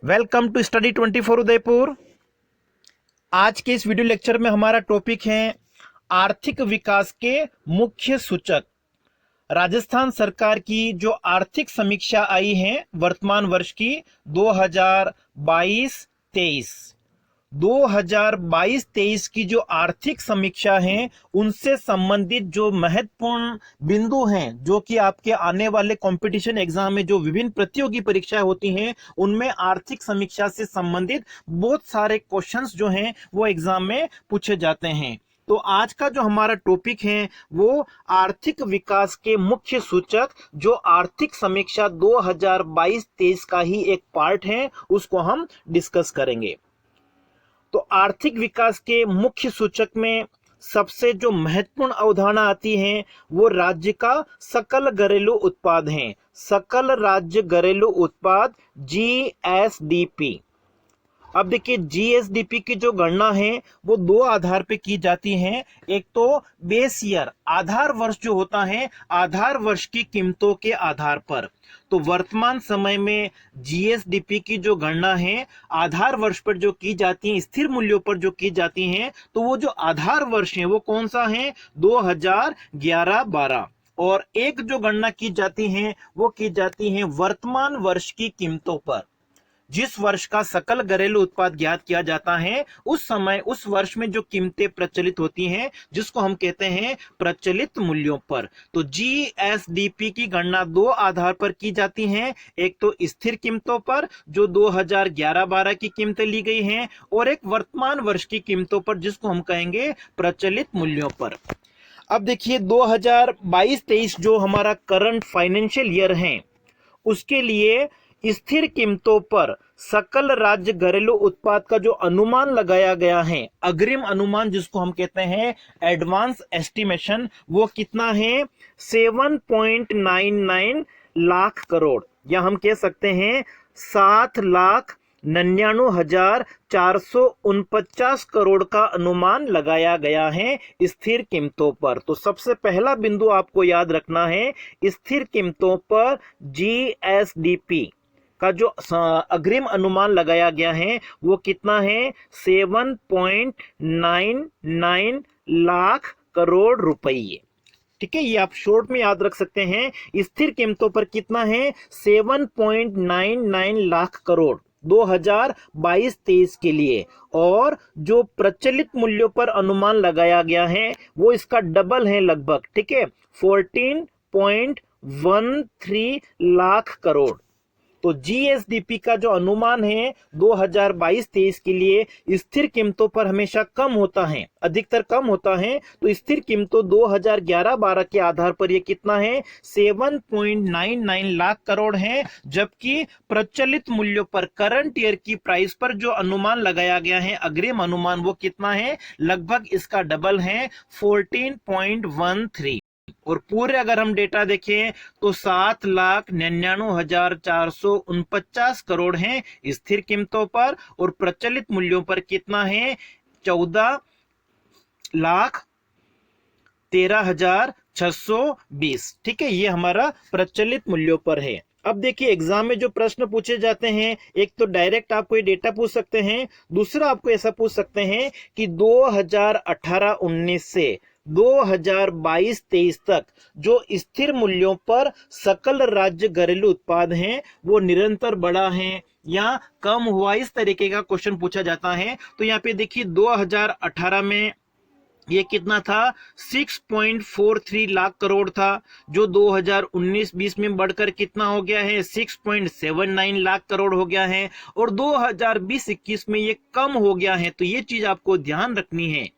Welcome to study 24 Udaipur. आज के इस वीडियो लेक्चर में हमारा टॉपिक है आर्थिक विकास के मुख्य सूचक। राजस्थान सरकार की जो आर्थिक समीक्षा आई है वर्तमान वर्ष की 2022-23 की जो आर्थिक समीक्षा है उनसे संबंधित जो महत्वपूर्ण बिंदु हैं जो कि आपके आने वाले कंपटीशन एग्जाम में जो विभिन्न प्रतियोगी परीक्षाएं होती हैं उनमें आर्थिक समीक्षा से संबंधित बहुत सारे क्वेश्चंस जो हैं वो एग्जाम में पूछे जाते हैं। तो आज का जो हमारा टॉपिक है वो आर्थिक विकास के मुख्य सूचक, जो आर्थिक समीक्षा 2022-23 का ही एक पार्ट है, उसको हम डिस्कस करेंगे। तो आर्थिक विकास के मुख्य सूचक में सबसे जो महत्वपूर्ण अवधारणा आती है वो राज्य का सकल घरेलू उत्पाद है। सकल राज्य घरेलू उत्पाद जीएसडीपी। अब देखिए जीएसडीपी की जो गणना है वो दो आधार पे की जाती है। एक तो बेस ईयर, आधार वर्ष जो होता है, आधार वर्ष की कीमतों के आधार पर। तो वर्तमान समय में जीएसडीपी की जो गणना है आधार वर्ष पर जो की जाती है, स्थिर मूल्यों पर जो की जाती है, तो वो जो आधार वर्ष है वो कौन सा है? 2011-12। और एक जो गणना की जाती है वो की जाती है वर्तमान वर्ष की कीमतों पर। जिस वर्ष का सकल घरेलू उत्पाद ज्ञात किया जाता है उस समय उस वर्ष में जो कीमतें प्रचलित होती हैं जिसको हम कहते हैं प्रचलित मूल्यों पर। तो जीएसडीपी की गणना दो आधार पर की जाती है। एक तो स्थिर कीमतों पर जो 2011-12 की कीमतें ली गई हैं, और एक वर्तमान वर्ष की कीमतों पर जिसको हम कहेंगे प्रचलित मूल्यों पर। अब देखिए 2022-23 जो हमारा करंट फाइनेंशियल ईयर है उसके लिए स्थिर कीमतों पर सकल राज्य घरेलू उत्पाद का जो अनुमान लगाया गया है, अग्रिम अनुमान जिसको हम कहते हैं एडवांस एस्टिमेशन, वो कितना है? 7.99 लाख करोड़, या हम कह सकते हैं 7,99,449 करोड़ का अनुमान लगाया गया है स्थिर कीमतों पर। तो सबसे पहला बिंदु आपको याद रखना है, स्थिर कीमतों पर जीएसडीपी का जो अग्रिम अनुमान लगाया गया है वो कितना है? 7.99 लाख करोड़ रुपये। ठीक है, ये आप शॉर्ट में याद रख सकते हैं। स्थिर कीमतों पर कितना है? 7.99 लाख करोड़ 2022-23 के लिए। और जो प्रचलित मूल्यों पर अनुमान लगाया गया है वो इसका डबल है लगभग। ठीक है, 14.13 लाख करोड़। तो जीएसडीपी का जो अनुमान है 2022-23 के लिए स्थिर कीमतों पर हमेशा कम होता है, अधिकतर कम होता है। तो स्थिर कीमतों 2011-12 के आधार पर ये कितना है? 7.99 लाख करोड़ है। जबकि प्रचलित मूल्यों पर, करंट ईयर की प्राइस पर जो अनुमान लगाया गया है अग्रिम अनुमान, वो कितना है? लगभग इसका डबल है, 14.13। और पूरे अगर हम डेटा देखें तो 7,99,449 करोड़ हैं स्थिर कीमतों पर, और प्रचलित मूल्यों पर कितना है? 14,13,620। ठीक है, ये हमारा प्रचलित मूल्यों पर है। अब देखिए एग्जाम में जो प्रश्न पूछे जाते हैं, एक तो डायरेक्ट आपको ये डेटा पूछ सकते हैं, दूसरा आपको ऐसा पूछ सकते हैं कि 2018-19 से 2022-23 तक जो स्थिर मूल्यों पर सकल राज्य घरेलू उत्पाद हैं वो निरंतर बढ़ा है या कम हुआ, इस तरीके का क्वेश्चन पूछा जाता है। तो यहाँ पे देखिए 2018 में ये कितना था? 6.43 लाख करोड़ था, जो 2019-20 में बढ़कर कितना हो गया है? 6.79 लाख करोड़ हो गया है, और 2020-21 में ये कम हो गया है। तो ये चीज आपको ध्यान रखनी है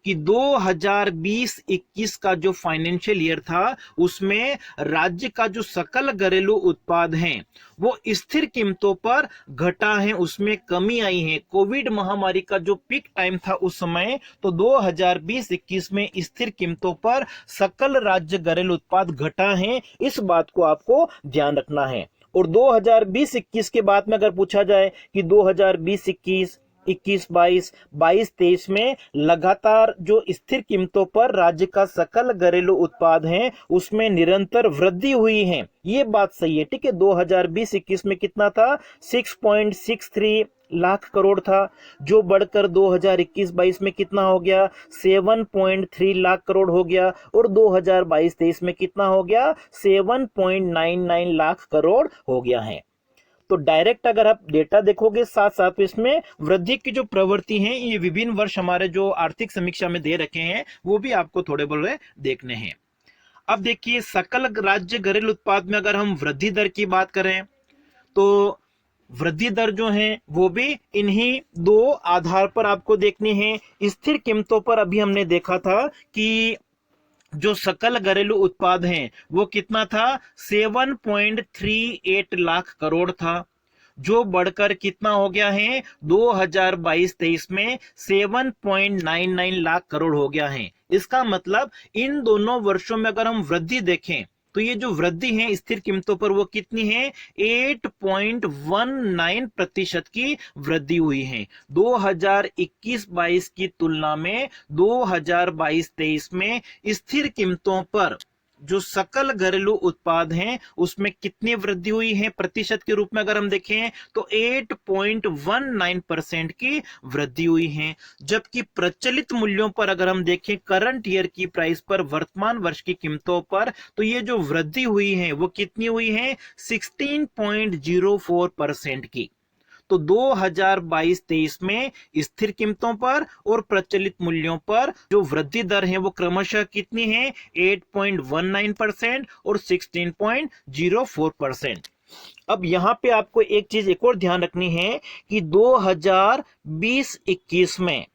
कि 2020-21 का जो फाइनेंशियल ईयर था उसमें राज्य का जो सकल घरेलू उत्पाद है वो स्थिर कीमतों पर घटा है, उसमें कमी आई है। कोविड महामारी का जो पीक टाइम था उस समय, तो 2020-21 में स्थिर कीमतों पर सकल राज्य घरेलू उत्पाद घटा है। इस बात को आपको ध्यान रखना है। और 2020-21 के बाद में अगर पूछा जाए कि 2020-21 21-22, 22-23 में लगातार जो स्थिर कीमतों पर राज्य का सकल घरेलू उत्पाद है उसमें निरंतर वृद्धि हुई है, ये बात सही है। ठीक है, 2020-21 में कितना था? 6.63 लाख करोड़ था, जो बढ़कर 2021-22 में कितना हो गया? 7.3 लाख करोड़ हो गया, और 2022-23 में कितना हो गया? 7.99 लाख करोड़ हो गया है। तो डायरेक्ट अगर आप डेटा देखोगे साथ साथ इसमें वृद्धि की जो प्रवृत्ति है, ये विभिन्न वर्ष हमारे जो आर्थिक समीक्षा में दे रखे हैं वो भी आपको थोड़े बहुत देखने हैं। अब देखिए, सकल राज्य घरेलू उत्पाद में अगर हम वृद्धि दर की बात करें तो वृद्धि दर जो है वो भी इन्हीं दो आधार पर आपको देखनी है। स्थिर कीमतों पर अभी हमने देखा था कि जो सकल घरेलू उत्पाद है वो कितना था? 7.38 लाख करोड़ था, जो बढ़कर कितना हो गया है? 2022-23 में 7.99 लाख करोड़ हो गया है। इसका मतलब इन दोनों वर्षों में अगर हम वृद्धि देखें तो ये जो वृद्धि है स्थिर कीमतों पर वो कितनी है? 8.19% की वृद्धि हुई है। 2021-22 की तुलना में 2022-23 में स्थिर कीमतों पर जो सकल घरेलू उत्पाद हैं उसमें कितनी वृद्धि हुई है प्रतिशत के रूप में अगर हम देखें तो 8.19% की वृद्धि हुई है। जबकि प्रचलित मूल्यों पर अगर हम देखें, करंट ईयर की प्राइस पर, वर्तमान वर्ष की कीमतों पर, तो ये जो वृद्धि हुई है वो कितनी हुई है? 16.04% की। तो 2022-23 में स्थिर कीमतों पर और प्रचलित मूल्यों पर जो वृद्धि दर है वो क्रमशः कितनी है? 8.19% और 16.04%। अब यहां पे आपको एक चीज एक और ध्यान रखनी है कि 2020-21 में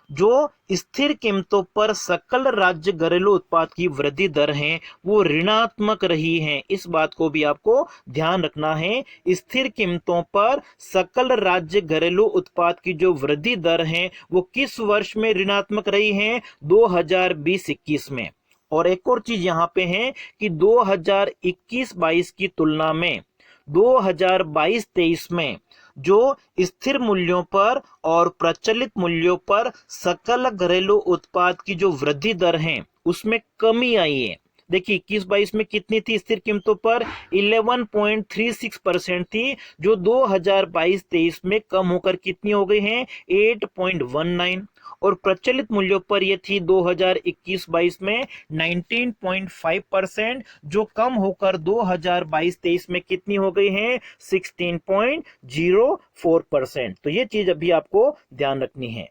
जो स्थिर कीमतों पर सकल राज्य घरेलू उत्पाद की वृद्धि दर है वो ऋणात्मक रही है। इस बात को भी आपको ध्यान रखना है। स्थिर कीमतों पर सकल राज्य घरेलू उत्पाद की जो वृद्धि दर है वो किस वर्ष में ऋणात्मक रही है? 2020-21 में। और एक और चीज यहां पे है कि 2021-22 की तुलना में 2022-23 में जो स्थिर मूल्यों पर और प्रचलित मूल्यों पर सकल घरेलू उत्पाद की जो वृद्धि दर है उसमें कमी आई है। देखिए 21-22 में कितनी थी स्थिर कीमतों पर? 11.36% थी, जो 2022-23 में कम होकर कितनी हो गई है? 8.19। और प्रचलित मूल्यों पर यह थी 2021-22 में 19.5%, जो कम होकर 2022-23 में कितनी हो गई है? 16.04%। तो ये चीज अभी आपको ध्यान रखनी है।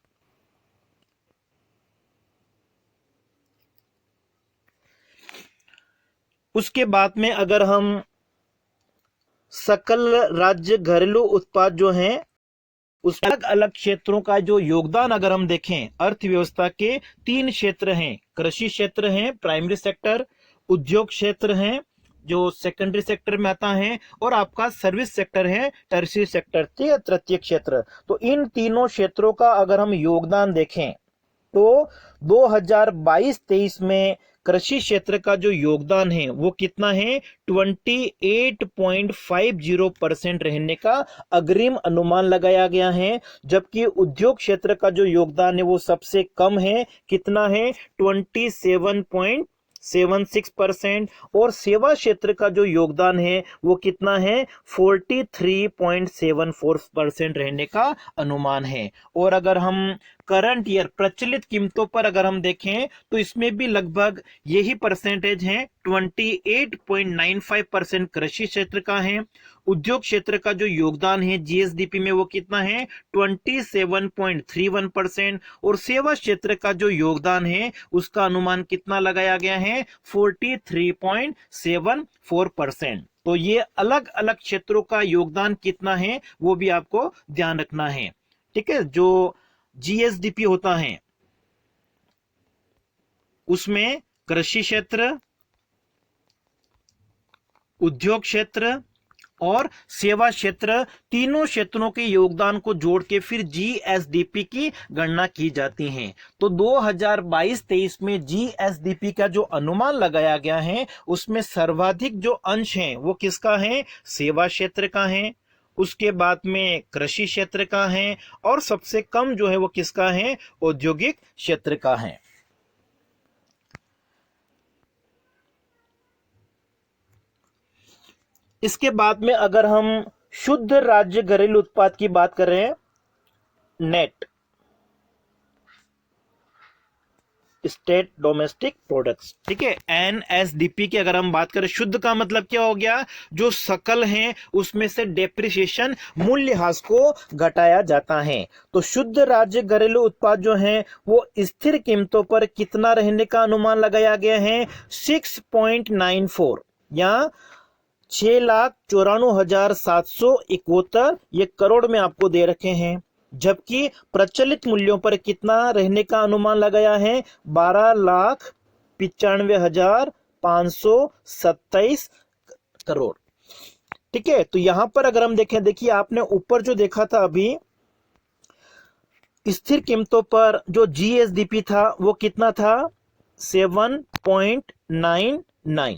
उसके बाद में अगर हम सकल राज्य घरेलू उत्पाद जो है उस अलग अलग क्षेत्रों का जो योगदान अगर हम देखें, अर्थव्यवस्था के 3 क्षेत्र हैं। कृषि क्षेत्र है, प्राइमरी सेक्टर, उद्योग क्षेत्र है जो सेकेंडरी सेक्टर में आता है, और आपका सर्विस सेक्टर है, टर्शियरी सेक्टर, तृतीय क्षेत्र। तो इन तीनों क्षेत्रों का अगर हम योगदान देखें तो 2022-23 में कृषि क्षेत्र का जो योगदान है वो कितना है? 28.50% रहने का अग्रिम अनुमान लगाया गया है। जबकि उद्योग क्षेत्र का जो योगदान है वो सबसे कम है, कितना है? 27.76%। और सेवा क्षेत्र का जो योगदान है वो कितना है? 43.74% रहने का अनुमान है। और अगर हम करंट ईयर प्रचलित कीमतों पर अगर हम देखें तो इसमें भी लगभग यही परसेंटेज है, 28.95% कृषि क्षेत्र का है। उद्योग क्षेत्र का जो योगदान है जीएसडीपी में वो कितना है? 27.31%। और सेवा क्षेत्र का जो योगदान है उसका अनुमान कितना लगाया गया है? 43.74%। तो ये अलग अलग क्षेत्रों का योगदान कितना है वो भी आपको ध्यान रखना है। ठीक है, जो जीएसडीपी होता है उसमें कृषि क्षेत्र, उद्योग क्षेत्र और सेवा क्षेत्र, तीनों क्षेत्रों के योगदान को जोड़ के फिर जीएसडीपी की गणना की जाती है। तो 2022-23 में जीएसडीपी का जो अनुमान लगाया गया है उसमें सर्वाधिक जो अंश है वो किसका है? सेवा क्षेत्र का है, उसके बाद में कृषि क्षेत्र का है, और सबसे कम जो है वो किसका है, औद्योगिक क्षेत्र का है। इसके बाद में अगर हम शुद्ध राज्य घरेलू उत्पाद की बात कर रहे हैं, नेट स्टेट डोमेस्टिक प्रोडक्ट्स, ठीक है, एनएसडीपी की अगर हम बात करें, शुद्ध का मतलब क्या हो गया, जो सकल है उसमें से डेप्रिसिएशन मूल्यह्रास को घटाया जाता है। तो शुद्ध राज्य घरेलू उत्पाद जो है वो स्थिर कीमतों पर कितना रहने का अनुमान लगाया गया है, 6.94 या 6,94,771 ये करोड़ में आपको दे रखे हैं। जबकि प्रचलित मूल्यों पर कितना रहने का अनुमान लगाया है, 12,95,527 करोड़। ठीक है, तो यहां पर अगर हम देखें, देखिए आपने ऊपर जो देखा था अभी, स्थिर कीमतों पर जो जीएसडीपी था वो कितना था, 7.99,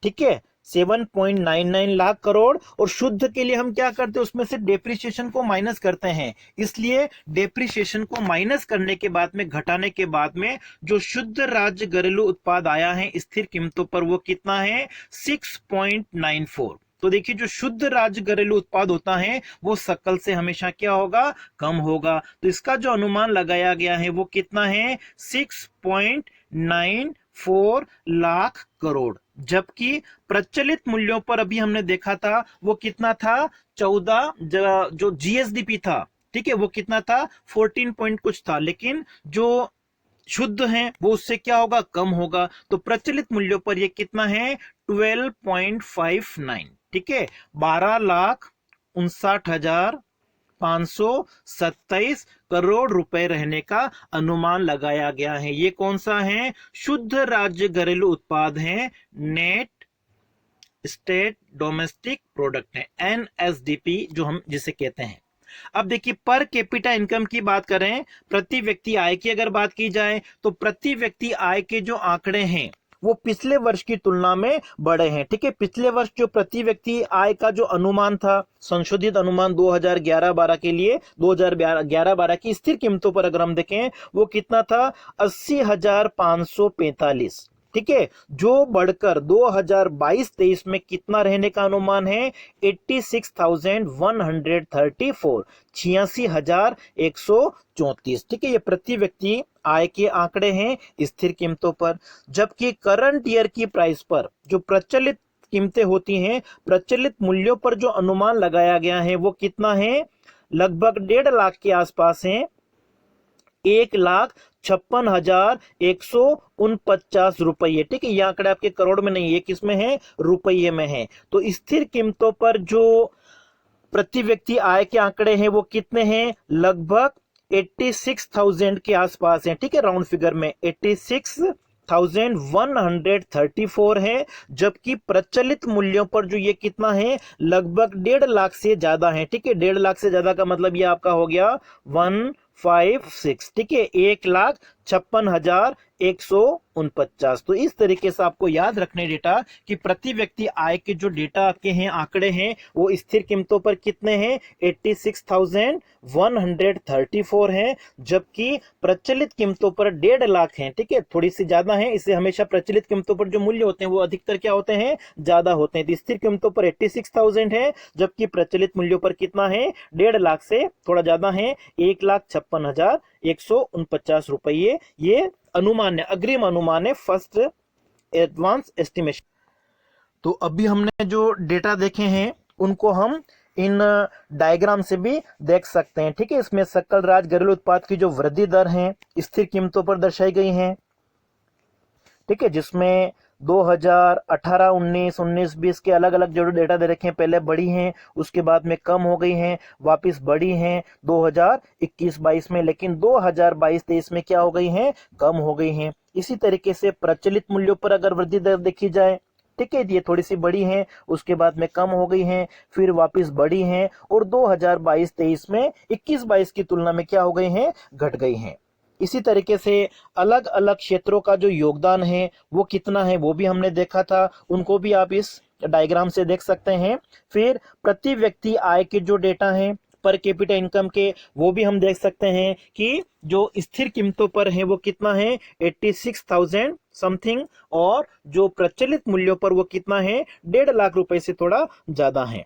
ठीक है, 7.99 लाख करोड़। और शुद्ध के लिए हम क्या करते हैं, उसमें से डेप्रिसिएशन को माइनस करते हैं। इसलिए डेप्रिसिएशन को माइनस करने के बाद में, घटाने के बाद में जो शुद्ध राज्य घरेलू उत्पाद आया है स्थिर कीमतों पर, वो कितना है, 6.94। तो देखिए जो शुद्ध राज्य घरेलू उत्पाद होता है वो सकल से हमेशा क्या होगा, कम होगा। तो इसका जो अनुमान लगाया गया है वो कितना है, 6.94 लाख करोड़। जबकि प्रचलित मूल्यों पर अभी हमने देखा था वो कितना था, 14, जो जीएसडीपी था, ठीक है, वो कितना था, 14 पॉइंट कुछ था। लेकिन जो शुद्ध है वो उससे क्या होगा, कम होगा। तो प्रचलित मूल्यों पर ये कितना है, 12.59, ठीक है, 12,59,527 करोड़ रुपए रहने का अनुमान लगाया गया है। ये कौन सा है, शुद्ध राज्य घरेलू उत्पाद है, नेट स्टेट डोमेस्टिक प्रोडक्ट है, एनएसडीपी जो हम जिसे कहते हैं। अब देखिए पर कैपिटा इनकम की बात करें, प्रति व्यक्ति आय की अगर बात की जाए, तो प्रति व्यक्ति आय के जो आंकड़े हैं वो पिछले वर्ष की तुलना में बढ़े हैं। ठीक है, पिछले वर्ष जो प्रति व्यक्ति आय का जो अनुमान था, संशोधित अनुमान 2011-12 के लिए, 2011-12 की स्थिर कीमतों पर अगर हम देखें वो कितना था, 80,545, ठीक है, जो बढ़कर 2022-23 में कितना रहने का अनुमान है, 86,134, 86,134। ठीक है, ये प्रति व्यक्ति आय के आंकड़े हैं स्थिर कीमतों पर। जबकि करंट ईयर की प्राइस पर जो प्रचलित कीमतें होती हैं, प्रचलित मूल्यों पर जो अनुमान लगाया गया है वो कितना है, लगभग 1.5 लाख के आसपास है, 1,56,149 रुपये। ठीक है, ये आंकड़े आपके करोड़ में नहीं है, किसमें है, रुपये में है। तो स्थिर कीमतों पर जो प्रति व्यक्ति आय के आंकड़े हैं वो कितने हैं, लगभग 86,000 के आसपास है। ठीक है, राउंड फिगर में 86,134 है। जबकि प्रचलित मूल्यों पर जो ये कितना है, लगभग 1.5 लाख से ज्यादा है। ठीक है, 1.5 लाख से ज्यादा का मतलब ये आपका हो गया 156, ठीक है, 1,56,149। तो इस तरीके से आपको याद रखने डेटा कि प्रति व्यक्ति आय के जो डेटा आपके हैं, आंकड़े हैं, वो स्थिर कीमतों पर कितने हैं, 86,134 हैं। जबकि प्रचलित कीमतों पर 1.5 लाख हैं। ठीक है, थोड़ी सी ज्यादा है। इससे हमेशा प्रचलित कीमतों पर जो मूल्य होते हैं वो अधिकतर क्या होते हैं, ज्यादा होते हैं। तो स्थिर कीमतों पर 86,000 है, जबकि प्रचलित मूल्यों पर कितना है, 1.5 लाख से थोड़ा ज्यादा है, 1,56,149 रुपये। ये अनुमान है, अग्रिम अनुमान है, फर्स्ट एडवांस एस्टिमेशन। तो अभी हमने जो डेटा देखे हैं उनको हम इन डायग्राम से भी देख सकते हैं। ठीक है, इसमें सकल राज्य घरेलू उत्पाद की जो वृद्धि दर है स्थिर कीमतों पर दर्शाई गई है। ठीक है, जिसमें 2018, 19, 19-20 के अलग अलग जो डेटा दे रखे हैं, पहले बढ़ी हैं, उसके बाद में कम हो गई हैं, वापस बढ़ी हैं 2021-22 में, लेकिन 2022-23 में क्या हो गई हैं, कम हो गई हैं। इसी तरीके से प्रचलित मूल्यों पर अगर वृद्धि दर देखी जाए, ठीक है, ये थोड़ी सी बढ़ी हैं, उसके बाद में कम हो गई हैं, फिर वापस बढ़ी हैं, और 2022-23 में 21-22 की तुलना में क्या हो गई हैं, घट गई हैं। इसी तरीके से अलग अलग क्षेत्रों का जो योगदान है वो कितना है वो भी हमने देखा था, उनको भी आप इस डायग्राम से देख सकते हैं। फिर प्रति व्यक्ति आय के जो डेटा हैं पर कैपिटा इनकम के, वो भी हम देख सकते हैं कि जो स्थिर कीमतों पर है वो कितना है 86,000 समथिंग, और जो प्रचलित मूल्यों पर वो कितना है 1.5 लाख रुपए से थोड़ा ज्यादा है।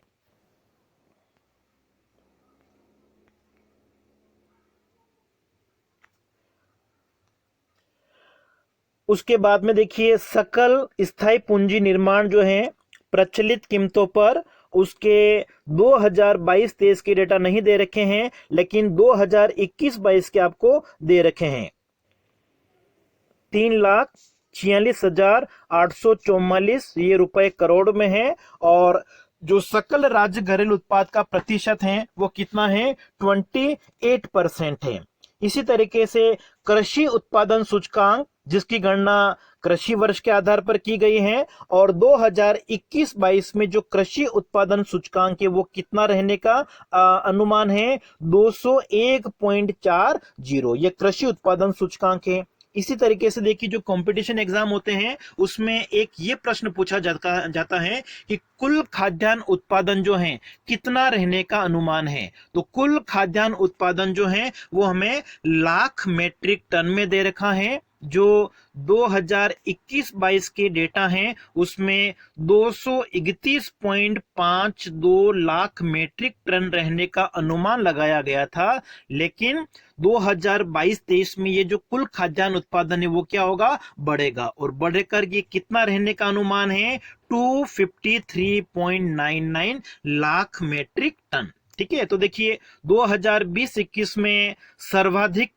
उसके बाद में देखिए सकल स्थायी पूंजी निर्माण जो है प्रचलित कीमतों पर, उसके 2022-23 के डेटा नहीं दे रखे हैं, लेकिन 2021-22 के आपको दे रखे हैं। 3,46,844 ये रुपए करोड़ में है, और जो सकल राज्य घरेलू उत्पाद का प्रतिशत है वो कितना है 28% है। इसी तरीके से कृषि उत्पादन सूचकांक, जिसकी गणना कृषि वर्ष के आधार पर की गई है, और 2021-22 में जो कृषि उत्पादन सूचकांक है वो कितना रहने का अनुमान है 201.40, ये कृषि उत्पादन सूचकांक है। इसी तरीके से देखिए जो कंपटीशन एग्जाम होते हैं उसमें एक ये प्रश्न पूछा जाता है कि कुल खाद्यान्न उत्पादन जो है कितना रहने का अनुमान है। तो कुल खाद्यान्न उत्पादन जो है वो हमें लाख मीट्रिक टन में दे रखा है। जो 2021-22 के डेटा हैं उसमें 231.52 लाख मीट्रिक टन रहने का अनुमान लगाया गया था, लेकिन 2022-23 में ये जो कुल खाद्यान्न उत्पादन है वो क्या होगा, बढ़ेगा, और बढ़कर ये कितना रहने का अनुमान है 253.99 लाख मीट्रिक टन। ठीक है, तो देखिए 2020-21 में सर्वाधिक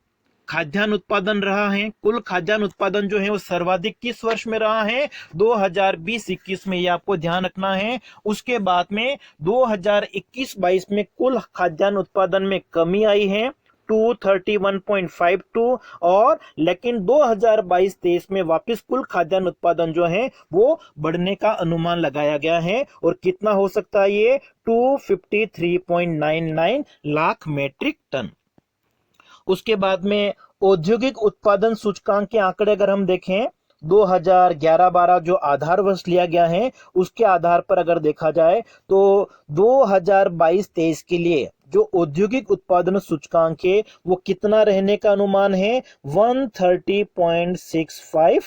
खाद्यान्न उत्पादन रहा है, कुल खाद्यान्न उत्पादन जो है वो सर्वाधिक किस वर्ष में रहा है 2020-21 में, ये आपको ध्यान रखना है। उसके बाद में 2021-22 में कुल खाद्यान्न उत्पादन में कमी आई है 231.52, और लेकिन 2022-23 में वापस कुल खाद्यान्न उत्पादन जो है वो बढ़ने का अनुमान लगाया गया है, और कितना हो सकता है ये 253.99 लाख मीट्रिक टन। उसके बाद में औद्योगिक उत्पादन सूचकांक के आंकड़े अगर हम देखें 2011-12 जो आधार वर्ष लिया गया है उसके आधार पर अगर देखा जाए तो 2022-23 के लिए जो औद्योगिक उत्पादन सूचकांक है वो कितना रहने का अनुमान है 130.65,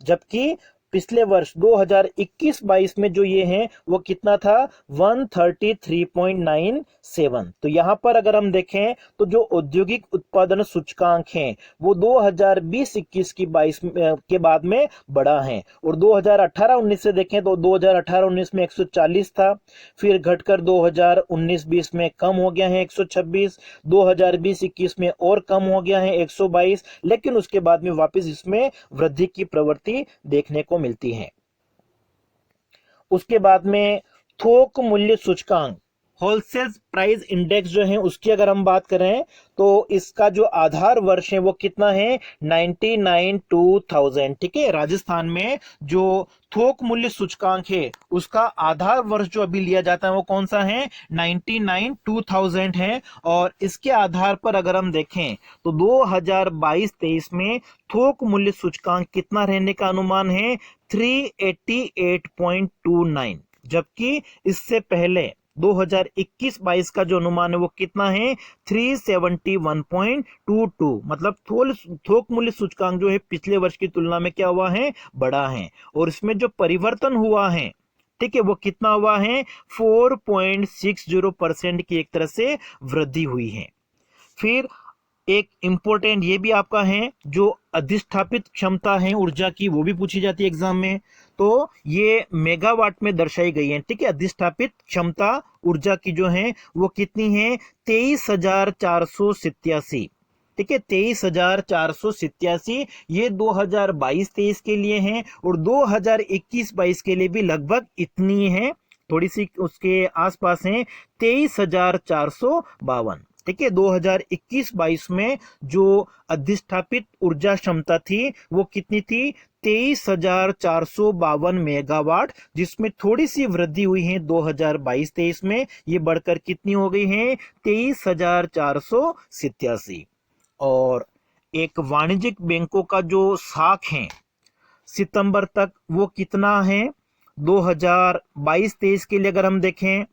जबकि पिछले वर्ष 2021-22 में जो ये है वो कितना था 133.97। तो यहां पर अगर हम देखें तो जो औद्योगिक उत्पादन सूचकांक है वो 2020-21 की 22 के बाद में बढ़ा है, और 2018-19 से देखें तो 2018-19 में 140 था, फिर घटकर 2019-20 में कम हो गया है 126, 2020-21 में और कम हो गया है 122, लेकिन उसके बाद में वापस इसमें वृद्धि की प्रवृत्ति देखने को मिलती है। उसके बाद में थोक मूल्य सूचकांक होलसेल प्राइस इंडेक्स जो है उसकी अगर हम बात करें तो इसका जो आधार वर्ष है वो कितना है 99-2000। ठीक है, राजस्थान में जो थोक मूल्य सूचकांक है उसका आधार वर्ष जो अभी लिया जाता है वो कौन सा है 99-2000 है, और इसके आधार पर अगर हम देखें तो 2022-23 में थोक मूल्य सूचकांक कितना रहने का अनुमान है 388.29, जबकि इससे पहले 2021-22 का जो अनुमान है वो कितना है 371.22, मतलब थोक मूल्य सूचकांक जो है पिछले वर्ष की तुलना में क्या हुआ है, बढ़ा है, और इसमें जो परिवर्तन हुआ है ठीक है वो कितना हुआ है 4.60% की एक तरह से वृद्धि हुई है। फिर एक इंपॉर्टेंट ये भी आपका है जो अधिष्ठापित क्षमता है ऊर्जा की, वो भी पूछी जाती है एग्जाम में, तो ये मेगावाट में दर्शाई गई है। ठीक है, अधिष्ठापित क्षमता ऊर्जा की जो है वो कितनी है 23,487। ठीक है, 23,487 ये 2022-23 के लिए है, और 2021-22 के लिए भी लगभग इतनी है, थोड़ी सी उसके आसपास है 23,452। ठीक है, 2021-22 में जो अधिष्ठापित ऊर्जा क्षमता थी वो कितनी थी 23,452 मेगावाट, जिसमें थोड़ी सी वृद्धि हुई है 2022-23 में, ये बढ़कर कितनी हो गई है 23,487। और एक वाणिज्यिक बैंकों का जो साख है सितंबर तक वो कितना है, 2022-23 के लिए अगर हम देखें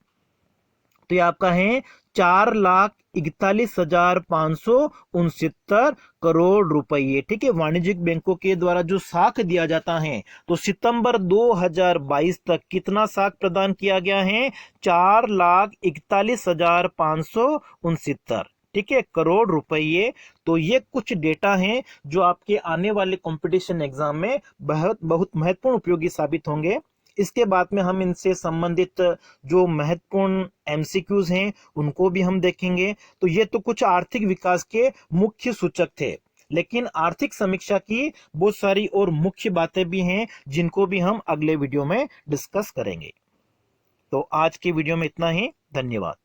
तो ये आपका है 4,41,569 ठीक है। वाणिज्यिक बैंकों के द्वारा जो साख दिया जाता है तो सितंबर 2022 तक कितना साख प्रदान किया गया है, 4,41,569 ठीक है, करोड़ रुपये। तो ये कुछ डेटा हैं जो आपके आने वाले कंपटीशन एग्जाम में बहुत बहुत महत्वपूर्ण उपयोगी साबित होंगे। इसके बाद में हम इनसे संबंधित जो महत्वपूर्ण एमसीक्यूज हैं उनको भी हम देखेंगे। तो ये तो कुछ आर्थिक विकास के मुख्य सूचक थे, लेकिन आर्थिक समीक्षा की बहुत सारी और मुख्य बातें भी हैं जिनको भी हम अगले वीडियो में डिस्कस करेंगे। तो आज के वीडियो में इतना ही, धन्यवाद।